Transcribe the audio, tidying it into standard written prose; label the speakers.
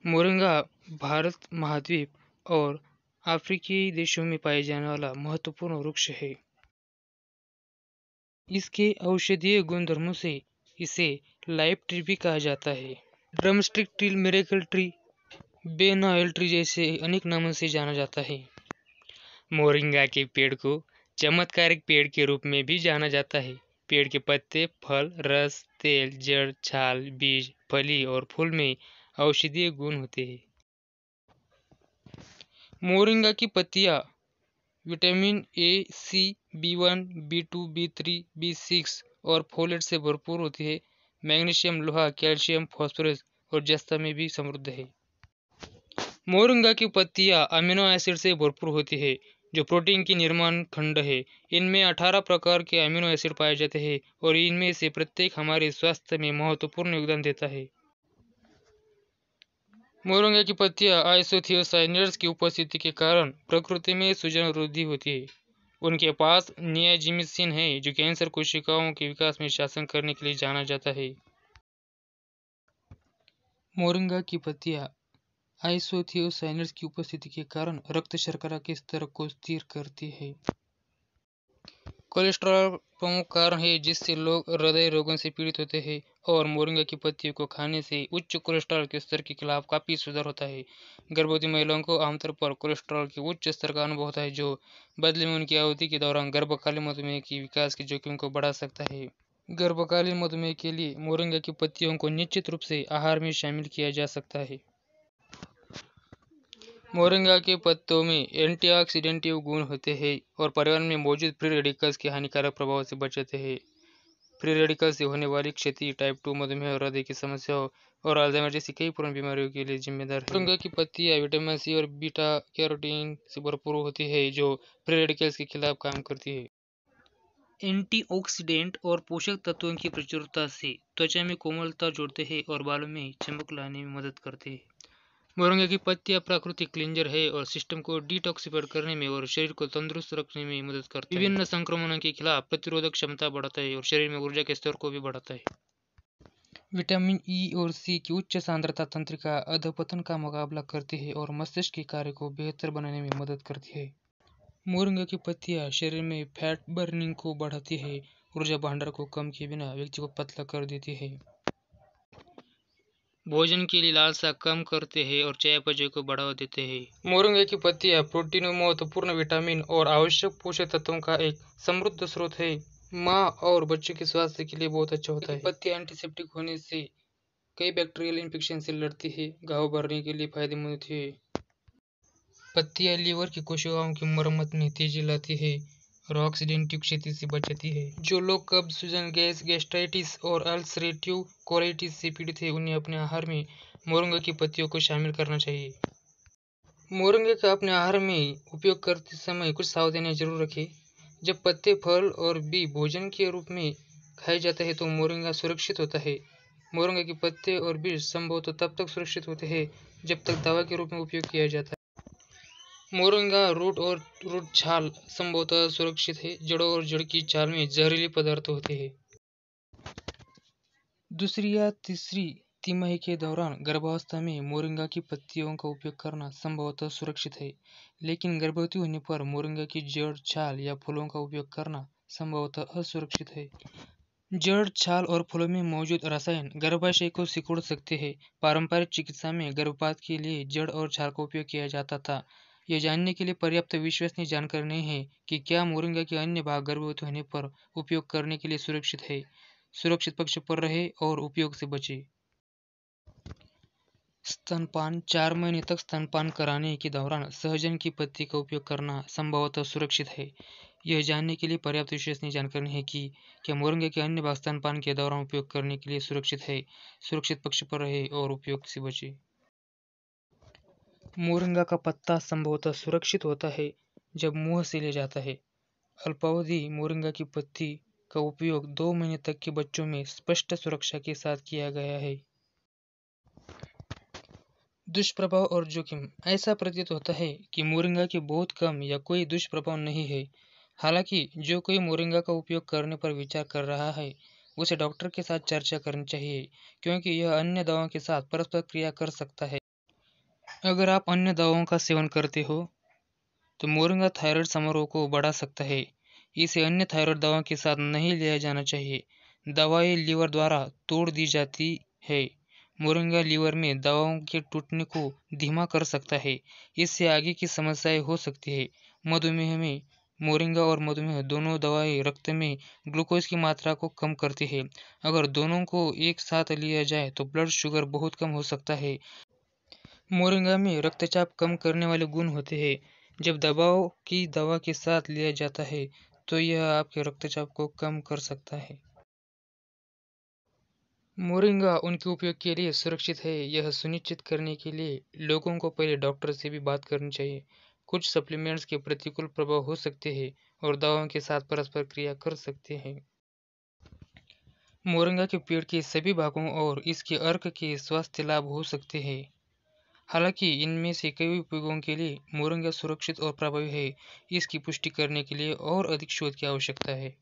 Speaker 1: Moringa Bharat महाद्वीप और अफ्रीकी देशों में पाए जाने वाला महत्वपूर्ण वृक्ष है। इसके औषधीय गुणधर्मों से इसे लाइफ ट्री भी कहा जाता है। Drumstick tree, miracle tree, Ben tree जैसे अनेक नामों से जाना जाता है। मोरिंगा के पेड़ को चमत्कारिक पेड़ के रूप में भी जाना जाता है। पेड़ के पत्ते, फल, रस, तेल, जड़, छाल, बीज, फली और फूल में औषधीय गुण होते हैं। मोरिंगा की पत्तियां vitamin A, C, B1, B2, B3, B6 और फोलेट से भरपूर होती है। मैग्नीशियम, लोहा, कैल्शियम, फास्फोरस और जस्ता में भी समृद्ध है। मोरिंगा की पत्तियां अमीनो एसिड से भरपूर होती है, जो प्रोटीन की निर्माण खंड है। इनमें 18 प्रकार के अमीनो एसिड पाए जाते हैं और इनमें से प्रत्येक हमारे स्वास्थ्य में महत्वपूर्ण योगदान देता है। मोरिंगा की पत्तियां आइसोथियोसाइनेट्स की उपस्थिति के कारण प्रकृति में सूजन वृद्धि होती है। उनके पास नियाजिमिसिन है, जो कैंसर कोशिकाओं के विकास में शासन करने के लिए जाना जाता है। मोरिंगा की पत्तियां आइसोथियोसाइनेट्स की उपस्थिति के कारण रक्त शर्करा के स्तर को स्थिर करती है। कोलेस्ट्रॉल प्रमुख कारण है जिससे लोग हृदय रोगों से पीड़ित होते हैं, और मोरिंगा की पत्तियों को खाने से उच्च कोलेस्ट्रॉल के स्तर के खिलाफ काफ़ी सुधार होता है। गर्भवती महिलाओं को आमतौर पर कोलेस्ट्रॉल के उच्च स्तर का अनुभव होता है, जो बदले में उनकी अवधि के दौरान गर्भकालीन मधुमेह की विकास के जोखिम को बढ़ा सकता है। गर्भकालीन मधुमेह के लिए मोरिंगा की पत्तियों को निश्चित रूप से आहार में शामिल किया जा सकता है। मोरिंगा के पत्तों में एंटीऑक्सीडेंट गुण होते हैं और पर्यावरण में मौजूद फ्री रेडिकल्स के हानिकारक प्रभाव से बचाते हैं। फ्री रेडिकल्स से होने वाली क्षति टाइप 2 मधुमेह और हृदय की समस्याओं और अल्जाइमर जैसी कई पुरानी बीमारियों के लिए जिम्मेदार है। मोरिंगा की पत्तियां विटामिन सी और बीटा कैरोटीन से भरपूर होती है, जो फ्री रेडिकल्स के खिलाफ काम करती है। एंटीऑक्सीडेंट और पोषक तत्वों की प्रचुरता से त्वचा में कोमलता जोड़ते हैं और बालों में चमक लाने में मदद करते हैं। मोरिंगा की पत्तियां प्राकृतिक क्लींजर है और सिस्टम को डिटॉक्सिफाइड करने में और शरीर को तंदुरुस्त रखने में मदद करता है। विभिन्न संक्रमणों के खिलाफ प्रतिरोधक क्षमता बढ़ाता है और शरीर में ऊर्जा के स्तर को भी बढ़ाता है। विटामिन ई और सी की उच्च सांद्रता तंत्रिका अधपतन का मुकाबला करती है और मस्तिष्क के कार्य को बेहतर बनाने में मदद करती है। मोरिंगा की पत्तियां शरीर में फैट बर्निंग को बढ़ाती है, ऊर्जा भंडार को कम किए बिना व्यक्ति को पतला कर देती है। भोजन के लिए लालसा कम करते हैं और चयापचय को बढ़ावा देते हैं। मोरिंगा की पत्तियां प्रोटीन, महत्वपूर्ण विटामिन और आवश्यक पोषक तत्वों का एक समृद्ध स्रोत है। माँ और बच्चों के स्वास्थ्य के लिए बहुत अच्छा होता है। पत्तियां एंटीसेप्टिक होने से कई बैक्टीरियल इन्फेक्शन से लड़ती है, घाव भरने के लिए फायदेमंद होती है। पत्तियां लीवर की कोशिकाओं की मरम्मत में तेजी लाती है और ऑक्सीडेंटिव क्षति से बचाती है। जो लोग कब्ज, सूजन, गैस, गैस्ट्राइटिस और अल्सरेटिव कोलाइटिस से पीड़ित हैं, उन्हें अपने आहार में मोरिंगा की पत्तियों को शामिल करना चाहिए। मोरिंगा का अपने आहार में उपयोग करते समय कुछ सावधानियां जरूर रखें। जब पत्ते, फल और बीज भोजन के रूप में खाए जाते हैं तो मोरिंगा सुरक्षित होता है। मोरिंगा के पत्ते और बीज संभवतः तब तक सुरक्षित होते हैं जब तक दवा के रूप में उपयोग किया जाता है। मोरिंगा रूट और रूट छाल संभवतः सुरक्षित है। जड़ों और जड़ की छाल में जहरीले पदार्थ होते हैं। दूसरी या तीसरी तिमाही के दौरान गर्भावस्था में मोरिंगा की पत्तियों का उपयोग करना संभवतः सुरक्षित है, लेकिन गर्भवती होने पर मोरिंगा की जड़, छाल या फूलों का उपयोग करना संभवतः असुरक्षित है। जड़, छाल और फूलों में मौजूद रसायन गर्भाशय को सिकुड़ सकते हैं। पारंपरिक चिकित्सा में गर्भपात के लिए जड़ और छाल का उपयोग किया जाता था। यह जानने के लिए पर्याप्त विश्वसनीय जानकारी नहीं है कि क्या मोरिंगा के अन्य भाग गर्भवती होने पर उपयोग करने के लिए सुरक्षित है। सुरक्षित पक्ष पर रहे और उपयोग से बचे। स्तनपान 4 महीने तक स्तनपान कराने के दौरान सहजन की पत्ती का उपयोग करना संभवतः सुरक्षित है। यह जानने के लिए पर्याप्त विश्वसनीय जानकारी नहीं है कि क्या मोरिंगा के अन्य भाग स्तनपान के दौरान उपयोग करने के लिए सुरक्षित है। सुरक्षित पक्ष पर रहे और उपयोग से बचे। मोरिंगा का पत्ता संभवतः सुरक्षित होता है जब मुंह से लिया जाता है। अल्पावधि मोरिंगा की पत्ती का उपयोग 2 महीने तक के बच्चों में स्पष्ट सुरक्षा के साथ किया गया है। दुष्प्रभाव और जोखिम। ऐसा प्रतीत होता है कि मोरिंगा के बहुत कम या कोई दुष्प्रभाव नहीं है। हालांकि जो कोई मोरिंगा का उपयोग करने पर विचार कर रहा है, उसे डॉक्टर के साथ चर्चा करनी चाहिए, क्योंकि यह अन्य दवाओं के साथ परस्पर क्रिया कर सकता है। अगर आप अन्य दवाओं का सेवन करते हो तो मोरिंगा थायराइड समारोह को बढ़ा सकता है। इसे अन्य थायराइड दवाओं के साथ नहीं लिया जाना चाहिए। दवाएं लीवर द्वारा तोड़ दी जाती है। मोरिंगा लीवर में दवाओं के टूटने को धीमा कर सकता है। इससे आगे की समस्याएं हो सकती है। मधुमेह में मोरिंगा और मधुमेह दोनों दवाएं रक्त में ग्लूकोज की मात्रा को कम करती है। अगर दोनों को एक साथ लिया जाए तो ब्लड शुगर बहुत कम हो सकता है। मोरिंगा में रक्तचाप कम करने वाले गुण होते हैं। जब दवाओं की दवा के साथ लिया जाता है तो यह आपके रक्तचाप को कम कर सकता है। मोरिंगा उनके उपयोग के लिए सुरक्षित है, यह सुनिश्चित करने के लिए लोगों को पहले डॉक्टर से भी बात करनी चाहिए। कुछ सप्लीमेंट्स के प्रतिकूल प्रभाव हो सकते हैं और दवाओं के साथ परस्पर क्रिया कर सकते हैं। मोरिंगा के पेड़ के सभी भागों और इसके अर्क के स्वास्थ्य लाभ हो सकते हैं। हालांकि इनमें से कई उपयोगों के लिए मोरिंगा सुरक्षित और प्रभावी है। इसकी पुष्टि करने के लिए और अधिक शोध की आवश्यकता है।